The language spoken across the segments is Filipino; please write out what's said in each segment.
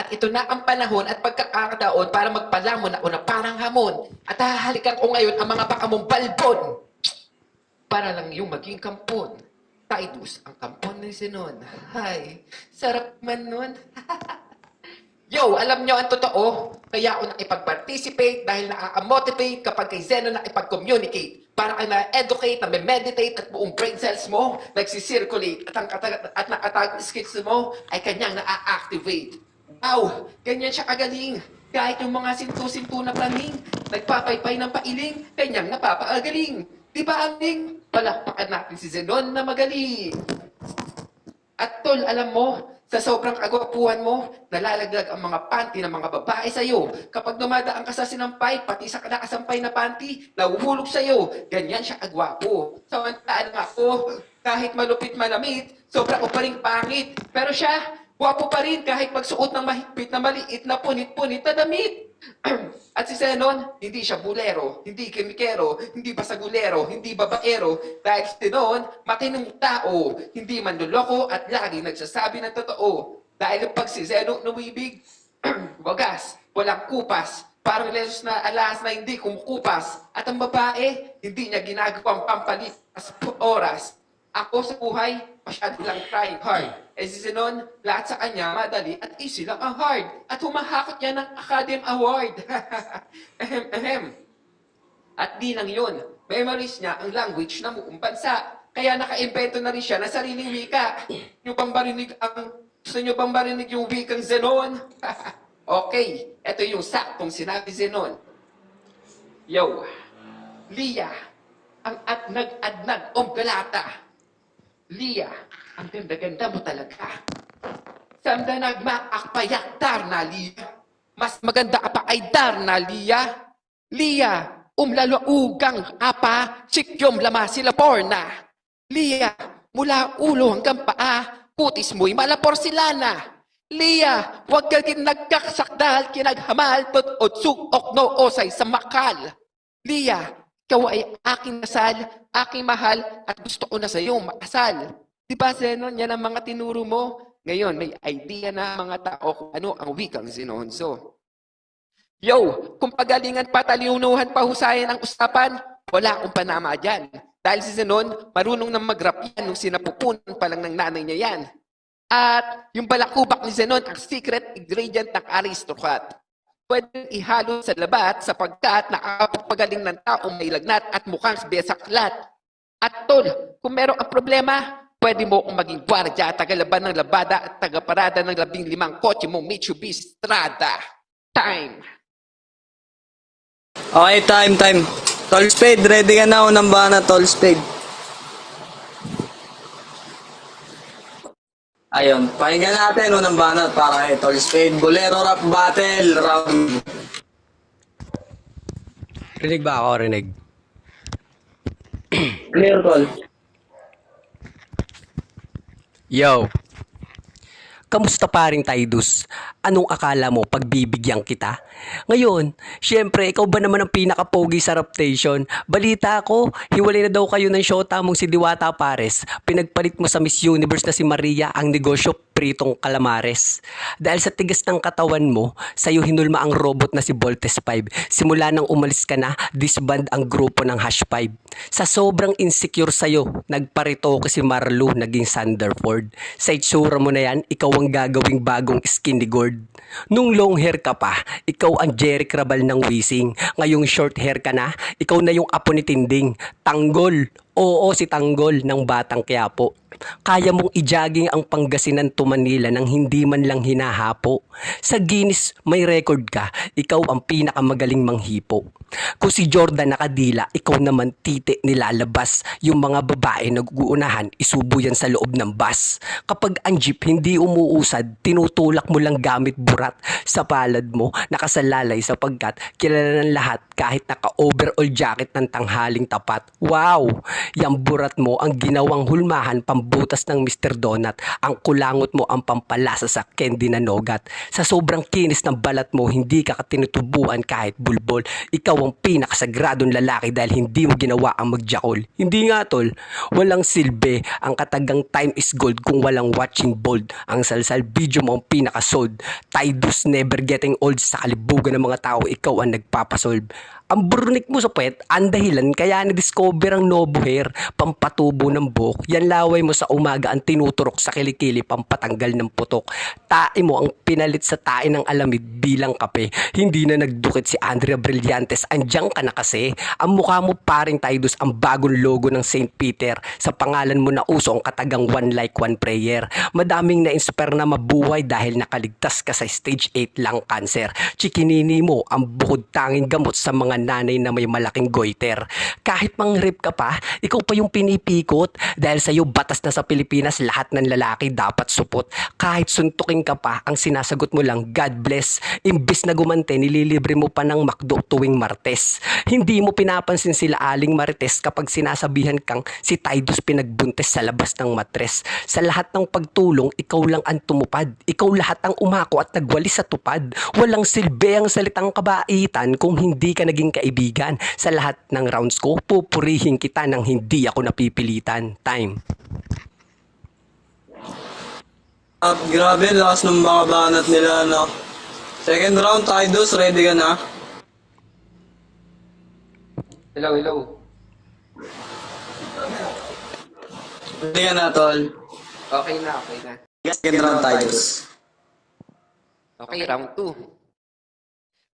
At ito na ang panahon at pagkakataon para magpalamon ako na parang hamon. At hahalikan ko ngayon ang mga baka mong balbon. Para lang yung maging kampon. Titus, ang kampon ni Zenon. Hay, sarap man nun. Yo, alam nyo ang totoo. Kaya ako nakipag-participate dahil na-motivate kapag kay Zenon nakipag-communicate. Para kayo na-educate, na-meditate at buong brain cells mo nagsisirculate at nakatag skills mo ay kanyang na-activate. Wow, ganyan siya kagaling. Kahit yung mga sintu-sintu na praning, nagpapaypay ng pailing, kanyang napapaagaling. Di ba aling? Palakpakan natin si Zenon na magaling. At tol, alam mo, sa sobrang kagwapuhan mo, nalalaglag ang mga panty ng mga babae sa'yo. Kapag dumadaan ka sa sinampay, pati sa nakasampay na panty, nahuhulog sa'yo. Ganyan siya kagwapo. Samantaan ako, kahit malupit malamit, sobra ko pa rin pangit. Pero siya, gwapo pa rin kahit pagsuot ng mahigpit na maliit na punit-punit na damit. At si Zenon, hindi siya bulero, hindi kimikero, hindi basagulero, hindi babaero. Dahil si Zenon, matinong tao, hindi manluloko at lagi nagsasabi ng totoo. Dahil pag si Zenon umibig, wagas, walang kupas, parang lesos na alas na hindi kumukupas. At ang babae, hindi niya ginagawang pampalipas oras. Ako sa buhay, masyado lang trying hard. Eh si Zenon, lahat sa kanya madali at easy lang ang hard. At humahakot niya ng Academy Award. Ahem, ahem. At di lang yun, memories niya ang language ng buong bansa. Kaya naka-invento na rin siya ng sariling wika. Gusto niyo bang barinig yung wikang Zenon? Okay, ito yung saktong sinabi Zenon. Yo, Lia, ang adnag-adnag galata. Lia, ang ganda-ganda mo talaga. Samda nagmaakpayaktar na Lia. Mas maganda ka pa ay dar na Lia. Lia, umlaluugang apa, sikyom lama sila porna. Lia, mula ulo hanggang paa, kutis mo'y malapor sila na. Lia, huwag ka nagkaksak dahil kinaghamal, tot sugok no osay sa makal. Lia, ikaw ay aking nasal, aking mahal, at gusto ko na sa iyong makasal. Di ba, Zenon, yan ang mga tinuro mo? Ngayon, may idea na mga tao kung ano ang wikang Zenonso. Yo, kung pagalingan pa, taliunuhan pa, husayan ang usapan, wala akong panama dyan. Dahil si Zenon, marunong nang mag-rap yan nung sinapupunan pa lang ng nanay niya yan. At yung balakubak ni Zenon, ang secret ingredient ng aristocrat. Pwede ihalo sa labat sapagkat nakakapagaling ng taong may lagnat at mukhang besaklat. At tol, kung meron ang problema, pwede mo akong maging gwardya, tagalaban ng labada at tagaparada ng 15 kotse mong Mitsubishi Strada. Time! Okay, time. Tall Spade, ready ka na unang bana, Tall Spade. Ayun, pakinggan natin unang bana para kay Tall Spade. Bolero Rap Battle Round. Rinig ba ako? Rinig. Clear, Tol. Yo! Kamusta paring Tidus? Anong akala mo pagbibigyan kita? Ngayon, syempre, ikaw ba naman ang pinaka-pogi sa Raptation? Balita ko, hiwalay na daw kayo ng shota mong si Diwata Pares. Pinagpalit mo sa Miss Universe na si Maria ang negosyo pritong kalamares. Dahil sa tigas ng katawan mo, sa'yo hinulma ang robot na si Voltes 5. Simula nang umalis ka na, disband ang grupo ng Hash 5. Sa sobrang insecure sa'yo, nagparito ko si Marlo naging Sanderford. Sa itsura mo na yan, ikaw ang gagawing bagong skinny gourd. Nung long hair ka pa, ikaw ang Jerry Crabal ng Wising. Ngayong short hair ka na, ikaw na yung apo ni Tinding. Tanggol. Oo, si Tanggol ng Batang Quiapo. Kaya mong i-jogging ang Pangasinan to Manila nang hindi man lang hinahapo. Sa Guinness, may record ka. Ikaw ang pinakamagaling manghipo. Kung si Jordan nakadila, ikaw naman titi nilalabas. Yung mga babae nag-uunahan, isubo yan sa loob ng bus. Kapag ang jeep hindi umuusad, tinutulak mo lang gamit burat. Sa palad mo, nakasalalay sapagkat kilala ng lahat kahit naka-overall jacket ng tanghaling tapat. Wow! Yang burat mo ang ginawang hulmahan pambutas ng Mr. Donut. Ang kulangot mo ang pampalasa sa candy na nogat. Sa sobrang kinis ng balat mo, hindi ka tinutubuan kahit bulbol. Ikaw ang pinakasagradong lalaki dahil hindi mo ginawa ang magjakol. Hindi nga tol, walang silbi. Ang katagang time is gold kung walang watching bold. Ang salsal video mo ang pinakasold. Tidus never getting old. Sa kalibugan ng mga tao, ikaw ang nagpapasolve. Ang burnik mo sa puwet, ang dahilan kaya na-discover ang Novo Hair, pampatubo ng buhok. Yan laway mo sa umaga ang tinuturok sa kilikili, pampatanggal ng putok. Tae mo ang pinalit sa tae ng alamid bilang kape. Hindi na nagdukit si Andrea Brillantes, andiyan ka na kasi. Ang mukha mo paring Tidus, ang bagong logo ng St. Peter. Sa pangalan mo na uso ang katagang one like one prayer. Madaming na-inspire na mabuhay dahil nakaligtas ka sa stage 8 lung cancer. Chikinini mo ang bukod tanging gamot sa mga nanay na may malaking goiter. Kahit mang-rape ka pa, ikaw pa yung pinipikot. Dahil sa'yo batas na sa Pilipinas, lahat ng lalaki dapat supot. Kahit suntukin ka pa, ang sinasagot mo lang, God bless. Imbis na gumante, nililibre mo pa ng McDo tuwing Martes. Hindi mo pinapansin sila Aling Marites kapag sinasabihan kang si Tidus pinagbuntes sa labas ng matres. Sa lahat ng pagtulong, ikaw lang ang tumupad. Ikaw lahat ang umako at nagwalis sa tupad. Walang silbi ang salitang kabaitan kung hindi ka naging kaibigan. Sa lahat ng rounds ko, pupurihin kita nang hindi ako napipilitan. Time. Grabe, lakas ng mga banat nila, no? Second round, Tidus, ready ka na? Hello, hello. Ready ka na, tol. Okay na, okay na. Second round, Tidus. Okay, round 2.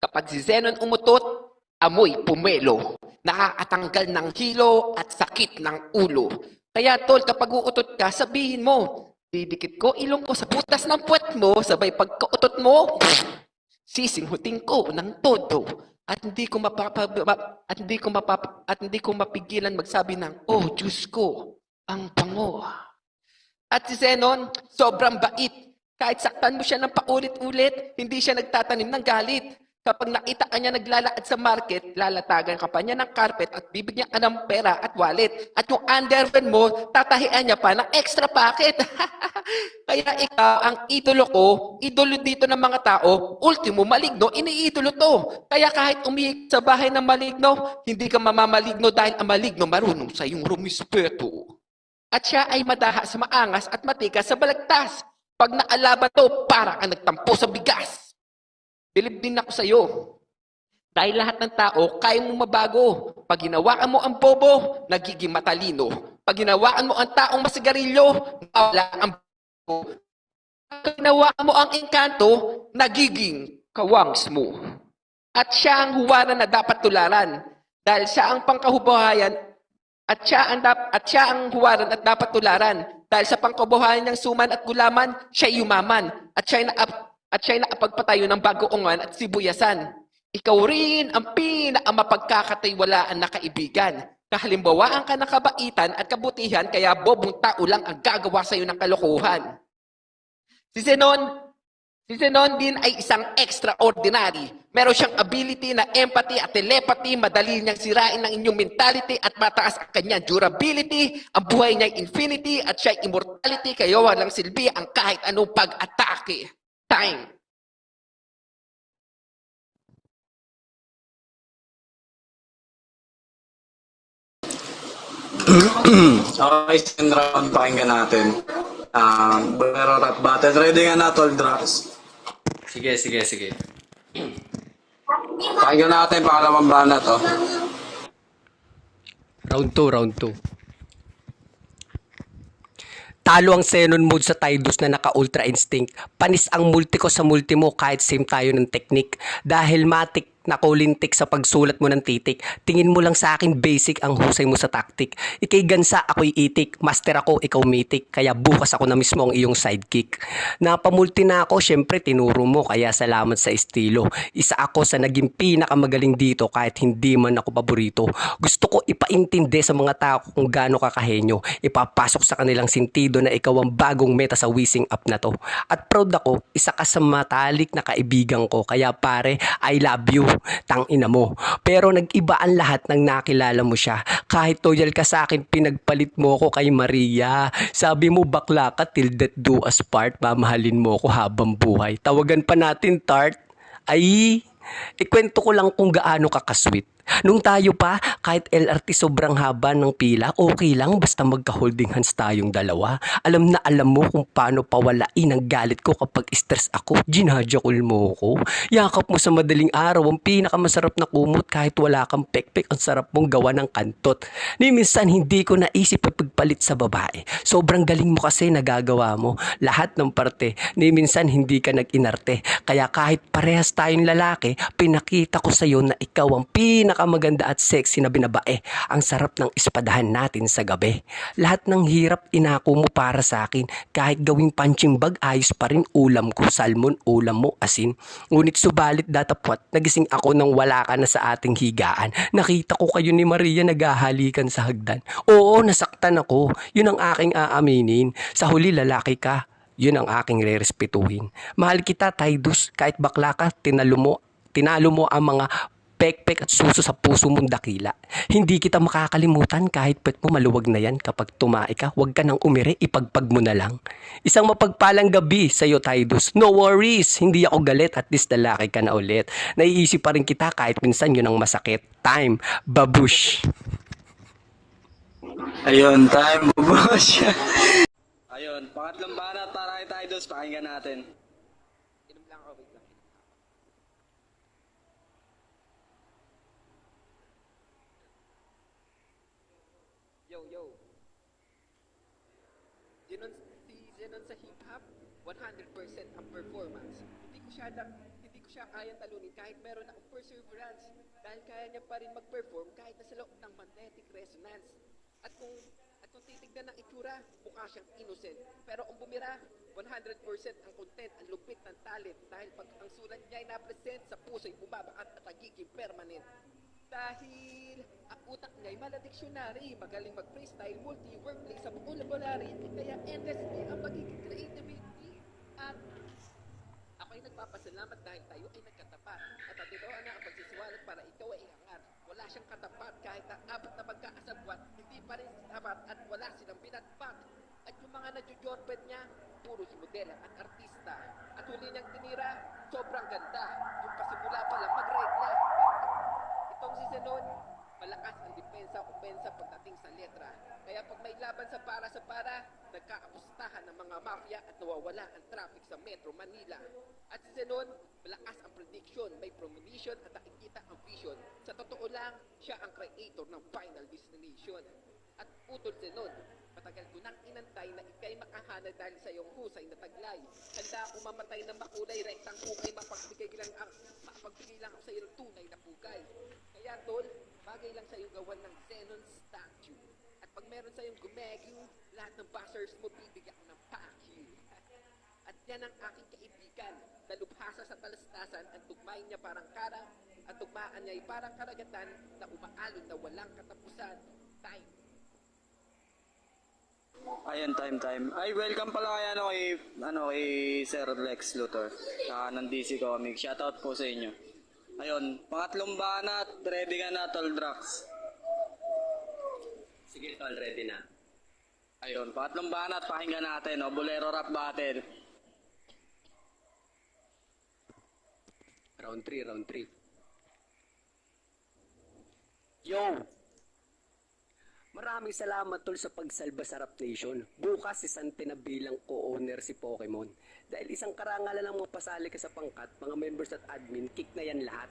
Kapag si Zenon umutot, amoy pumelo. Nakakatanggal ng hilo at sakit ng ulo. Kaya tol, kapag uutot ka, sabihin mo, didikit ko ilong ko sa butas ng puwet mo, sabay pagkautot mo, sisinghutin ko ng todo. At hindi ko mapigilan magsabi ng, oh, Diyos ko, ang bango. At si Zenon, sobrang bait. Kahit saktan mo siya ng paulit-ulit, hindi siya nagtatanim ng galit. Kapag nakita ka niya naglalakad sa market, lalatagan ka pa niya ng carpet at bibigyan ka ng pera at wallet. At yung underwear mo, tatahian niya pa ng extra packet. Kaya ikaw, ang idolo ko, idolo dito ng mga tao, ultimo maligno, iniidolo to. Kaya kahit umihik sa bahay ng maligno, hindi ka mamamaligno dahil ang maligno marunong sa iyong rumispeto. At siya ay madaha sa maangas at matikas sa balagtas. Pag naalaban to, para ka nagtampo sa bigas. Bilib din ako sa iyo. Dahil lahat ng tao, kaya mo mabago. Pag hinawakan mo ang bobo, nagiging matalino. Pag hinawakan mo ang taong masigarilyo, mawala ang bobo. Pag hinawakan mo ang engkanto, nagiging kawangs mo. At siya ang huwaran na dapat tularan. Dahil siya ang pangkahubuhayan at siya ang huwaran at dapat tularan. Dahil sa pangkabuhayan niyang suman at gulaman, siya yumaman. At siya nakapagpatayo ng bagoongan at sibuyasan. Ikaw rin ang pinakamapagkakatiwalaan na kaibigan. Kahalimbawaan ka ng kabaitan at kabutihan, kaya bobong tao lang ang gagawa sa iyo ng kalokohan. Si Zenon din ay isang extraordinary. Meron siyang ability na empathy at telepathy, madali niyang sirain ang inyong mentality at mataas ang kanyang durability, ang buhay niya ay infinity at siya ay immortality, kaya walang silbi ang kahit anong pag-atake. Time. Okay, second round, pakinggan natin. Bolero rap battle. Ready ka na, tol, Drax? Sige. Pakinggan natin, pangalawang banat, oh. Round 2. Talo ang Zenon mode sa Tidus na naka-ultra instinct. Panis ang multi ko sa multi mo kahit same tayo ng technique. Dahil matik nakulintik sa pagsulat mo ng titik. Tingin mo lang sa akin basic ang husay mo sa tactic. Ikay gansa, ako'y itik. Master ako, ikaw mythic. Kaya bukas ako na mismo ang iyong sidekick. Napamulti na ako, syempre tinuro mo. Kaya salamat sa estilo. Isa ako sa naging pinakamagaling dito kahit hindi man ako paborito. Gusto ko ipaintindi sa mga tao kung gaano ka kahenyo. Ipapasok sa kanilang sentido na ikaw ang bagong meta sa wishing up na to. At proud ako, isa ka sa matalik na kaibigan ko. Kaya pare, I love you. tangina mo. Pero nag-iba ang lahat ng nakilala mo siya. Kahit loyal ka sa akin, pinagpalit mo ko kay Maria. Sabi mo bakla ka till death do us part, mamahalin mo ko habang buhay. Tawagan pa natin Tart. Ay, ikwento ko lang kung gaano ka kasweet. Nung tayo pa, kahit LRT sobrang haba ng pila, okay lang basta magka-holding hands tayong dalawa. Alam na alam mo kung paano pawalain ang galit ko kapag stress ako. Ginadjakul mo ko. Yakap mo sa madaling araw, ang pinakamasarap na kumot kahit wala kang pekpek. Ang sarap mong gawa ng kantot. Ni minsan hindi ko naisip at pagpalit sa babae. Sobrang galing mo kasi nagagawa mo. Lahat ng parte. Ni minsan hindi ka nag-inarte. Kaya kahit parehas tayong lalaki, pinakita ko sa'yo na ikaw ang pinakamaganda at sexy na binabae. Ang sarap ng ispadahan natin sa gabi. Lahat ng hirap inako mo para sa akin. Kahit gawing punching bag, ayos pa rin ulam ko. Salmon, ulam mo, asin. Ngunit subalit datapwat, nagising ako nang wala ka na sa ating higaan. Nakita ko kayo ni Maria naghahalikan sa hagdan. Oo, nasaktan ako. Yun ang aking aaminin. Sa huli lalaki ka. Yun ang aking rerespetuhin. Mahal kita, Tidus. Kahit bakla ka, tinalo mo ang mga pekpek at suso sa puso mong dakila. Hindi kita makakalimutan kahit pet mo maluwag na yan. Kapag tumae ka, huwag ka nang umire, ipagpag mo na lang. Isang mapagpalang gabi sa'yo, Tidus. No worries, hindi ako galit, at least lalaki ka na ulit. Naiisip pa rin kita kahit minsan yun ang masakit. Time, babush. Ayun, time bubush. Ayun, pangatlong banat para kay Tidus, pakinggan natin. Inom lang ako, wait lang. Yo. Zenon sa hip-hop, 100% ang performance. Hindi ko siya kaya talunin kahit meron akong perseverance. Dahil kaya niya pa rin mag-perform kahit nasa loob ng magnetic resonance. At kung titignan ng itsura, mukha siyang innocent. Pero kung bumira, 100% ang content, ang lupit ng talent. Dahil pag ang sulat niya ay na-present, sa puso'y bumabakat at nagiging permanent. Dahil ang utak niya ay maladiksyonary, magaling mag-freestyle, multi-workplay sa vocabulary, kaya endlessly ang magiging creativity. At ako ay nagpapasalamat dahil tayo ay nagkatapat. At natinoan na ang pagsisiwalat para ikaw ay iangat. Wala siyang katapat kahit ang apat na magkaasabwat, hindi pa rin sapat at wala silang binatpat. At yung mga nadyo-jorbed niya, puro si modela at artista. At huli niyang tinira, sobrang ganda. Yung pasimula pa lang magregla. Itong si Zenon, malakas ang depensa-opensa pagdating sa letra. Kaya pag may laban sa para, nagkakapustahan ng mga mafia at nawawala ang traffic sa Metro Manila. At si Zenon, malakas ang prediction, may premonition at nakikita ang vision. Sa totoo lang, siya ang creator ng Final Destination. At utol Zenon, matagal ko nang inantay na ikay makahanay dahil sa iyong husay na taglay. Handa akong mamatay na makulay, rektang hukay, mapagbigay lang ako sa iyong tunay na pugay. Kaya tol, bagay lang sa iyong gawan ng Zenon statue. At pag meron sa iyong gumegyu, lahat ng buzzers mo bibigyan ko ng pack you. At yan ang aking kaibigan, nalubhasa sa talastasan, ang tugmain niya parang karang, at tugmaan niya ay parang karagatan na umaalon na walang katapusan. Time. Ayun, time. Ay, welcome pala kay Sir Lex Luthor. Ng DC Comics. Shoutout po sa inyo. Ayun, pangatlong banat, ready ka na, Tol Drax. Sige, tol, ready na. Ayun, pangatlong banat, pakinggan natin, Bolero Rap Battle. Round 3. Yo! Maraming salamat tol sa pagsalba sa Rap Nation. Bukas sisante na bilang co-owner si Pokemon. Dahil isang karangalan lang mapasali ka sa pangkat, mga members at admin, kick na yan lahat.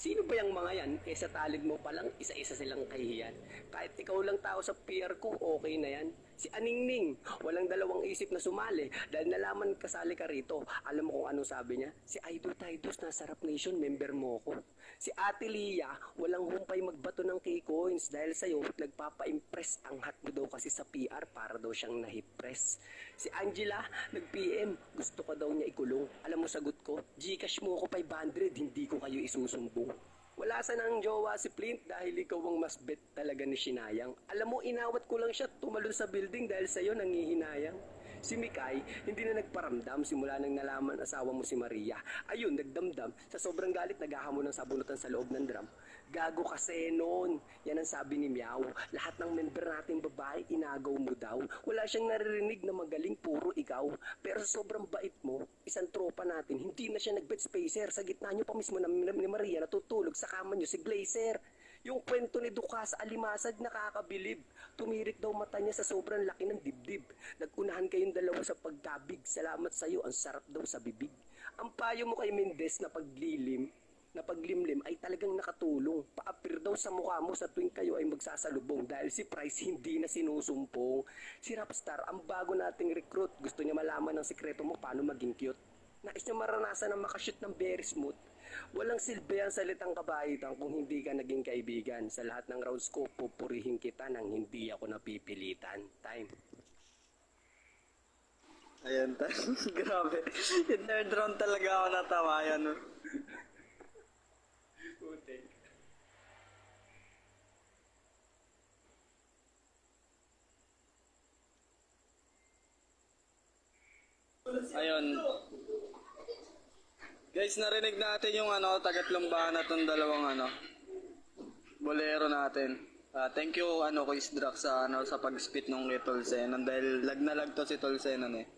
Sino ba yung mga yan? Sa talid mo pa lang, isa-isa silang kahihiyan. Kahit ikaw lang tao sa PR ko, okay na yan. Si Aningning, walang dalawang isip na sumali dahil nalaman kasali ka rito. Alam mo kung anong sabi niya? Si Idol Tidus na Sarap Nation, member mo ko. Si Ate Lia, walang humpay magbato ng K-Coins dahil sa'yo nagpapa-impress ang hat mo daw kasi sa PR para daw siyang nahip-press. Si Angela, nag-PM, gusto ka daw niya ikulong. Alam mo sagot ko, Gcash mo ako 500, hindi ko kayo isusumbong. Wala sa nang jowa si Flint dahil ikaw ang mas bet talaga ni Sinayang. Alam mo, inawat ko lang siya tumalon sa building dahil sa'yo nangihinayang. Si Mikay, hindi na nagparamdam simula nang nalaman asawa mo si Maria. Ayun, nagdamdam. Sa sobrang galit, naghahamon ng sabunutan sa loob ng drum. Gago kasi noon. Yan ang sabi ni Meow. Lahat ng member nating babae, inagaw mo daw. Wala siyang naririnig na magaling, puro ikaw. Pero sa sobrang bait mo, isang tropa natin, hindi na siya nag-bed spacer. Sa gitna niyo pa mismo ni Maria, natutulog sa kama niyo si Glazer. Yung kwento ni Dukas sa alimasag nakakabilib. Tumirik daw mata niya sa sobrang laki ng dibdib. Nagunahan kayong dalawa sa pagkabig. Salamat sa'yo, ang sarap daw sa bibig. Ang payo mo kay Mendez na paglimlim ay talagang nakatulong. Paapir daw sa mukha mo sa tuwing kayo ay magsasalubong dahil si Price hindi na sinusumpong. Si Rapstar, ang bago nating recruit. Gusto niya malaman ng sikreto mo paano maging cute. Nais niya maranasan na makashoot ng very smooth. Walang silbi ang salitang kabaitan kung hindi ka naging kaibigan. Sa lahat ng rounds ko, pupurihin kita nang hindi ako napipilitan. Time. Ayan, time. Grabe. Yung third round talaga ako natawa yan. No? Ayun. Guys, narinig natin yung tagatlambahan na tong dalawang bolero natin. Thank you Quiz Drax sa pag-spit nung kay Tolsenon dahil lag na lag to si Tolsenon eh.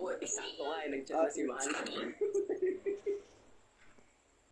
Oh, isakto nga, nag-chat na si Mahal.